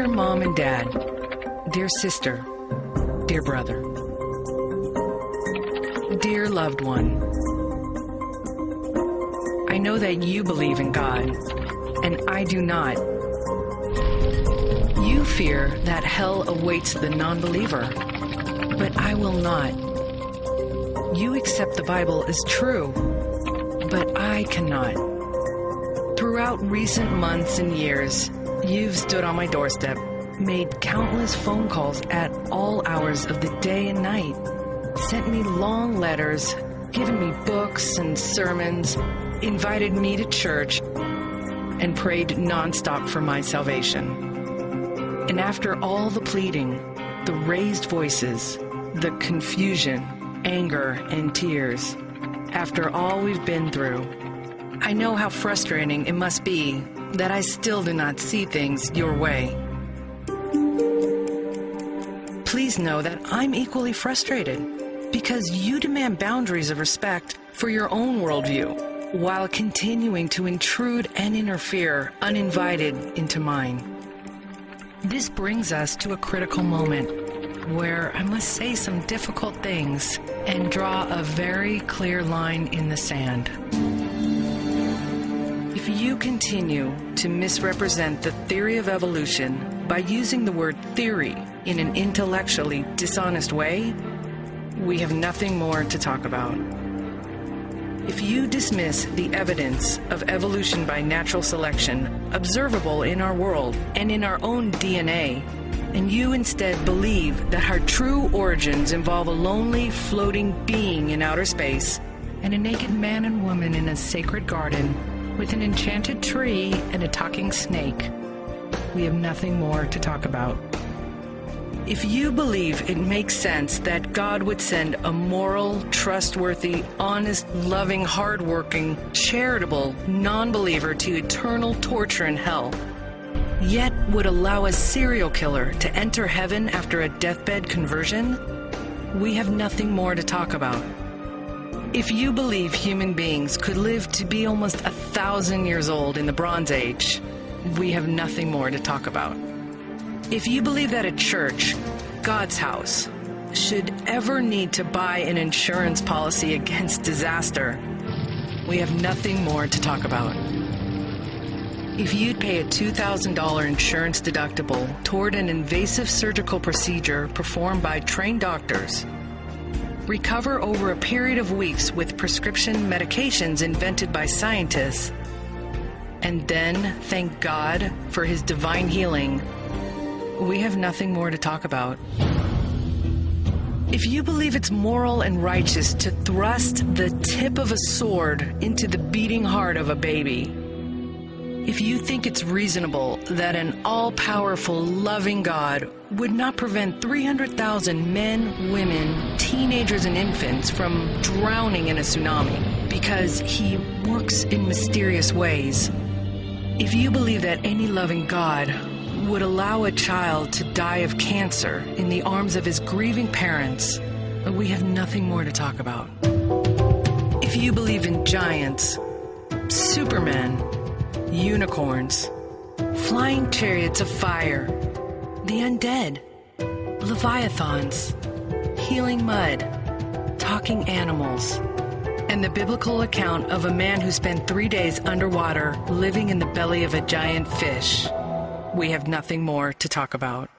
Dear Mom and Dad, dear sister, dear brother, dear loved one, I know that you believe in God, and I do not. You fear that hell awaits the non-believer, but I will not. You accept the Bible as true, but I cannot. Throughout recent months and years, you've stood on my doorstep, made countless phone calls at all hours of the day and night, sent me long letters, given me books and sermons, invited me to church, and prayed nonstop for my salvation. And after all the pleading, the raised voices, the confusion, anger, and tears, after all we've been through, I know how frustrating it must be that I still do not see things your way. Please know that I'm equally frustrated because you demand boundaries of respect for your own worldview while continuing to intrude and interfere uninvited into mine. This brings us to a critical moment where I must say some difficult things and draw a very clear line in the sand. If you continue to misrepresent the theory of evolution by using the word theory in an intellectually dishonest way, we have nothing more to talk about. If you dismiss the evidence of evolution by natural selection observable in our world and in our own DNA, and you instead believe that our true origins involve a lonely, floating being in outer space and a naked man and woman in a sacred garden with an enchanted tree and a talking snake, we have nothing more to talk about. If you believe it makes sense that God would send a moral, trustworthy, honest, loving, hardworking, charitable non-believer to eternal torture in hell, yet would allow a serial killer to enter heaven after a deathbed conversion, we have nothing more to talk about. If you believe human beings could live to be almost 1,000 years old in the Bronze Age, we have nothing more to talk about. If you believe that a church, God's house, should ever need to buy an insurance policy against disaster, we have nothing more to talk about. If you'd pay a $2,000 insurance deductible toward an invasive surgical procedure performed by trained doctors, recover over a period of weeks with prescription medications invented by scientists, and then thank God for His divine healing, we have nothing more to talk about. If you believe it's moral and righteous to thrust the tip of a sword into the beating heart of a baby, if you think it's reasonable that an all-powerful, loving God would not prevent 300,000 men, women, teenagers, and infants from drowning in a tsunami because He works in mysterious ways, if you believe that any loving God would allow a child to die of cancer in the arms of his grieving parents, we have nothing more to talk about. If you believe in giants, supermen, unicorns, flying chariots of fire, the undead, leviathans, healing mud, talking animals, and the biblical account of a man who spent 3 days underwater living in the belly of a giant fish, we have nothing more to talk about.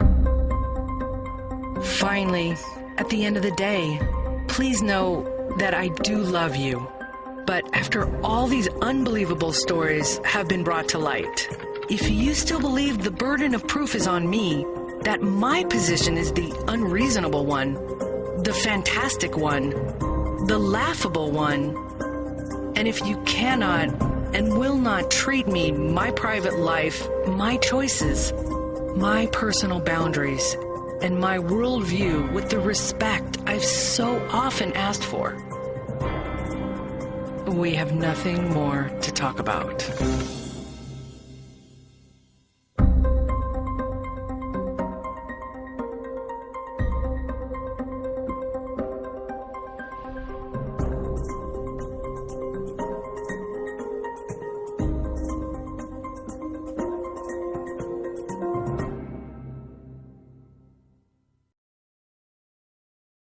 Finally, at the end of the day, please know that I do love you. But after all these unbelievable stories have been brought to light, if you still believe the burden of proof is on me, that my position is the unreasonable one, the fantastic one, the laughable one, and if you cannot and will not treat me, my private life, my choices, my personal boundaries, and my worldview with the respect I've so often asked for, we have nothing more to talk about.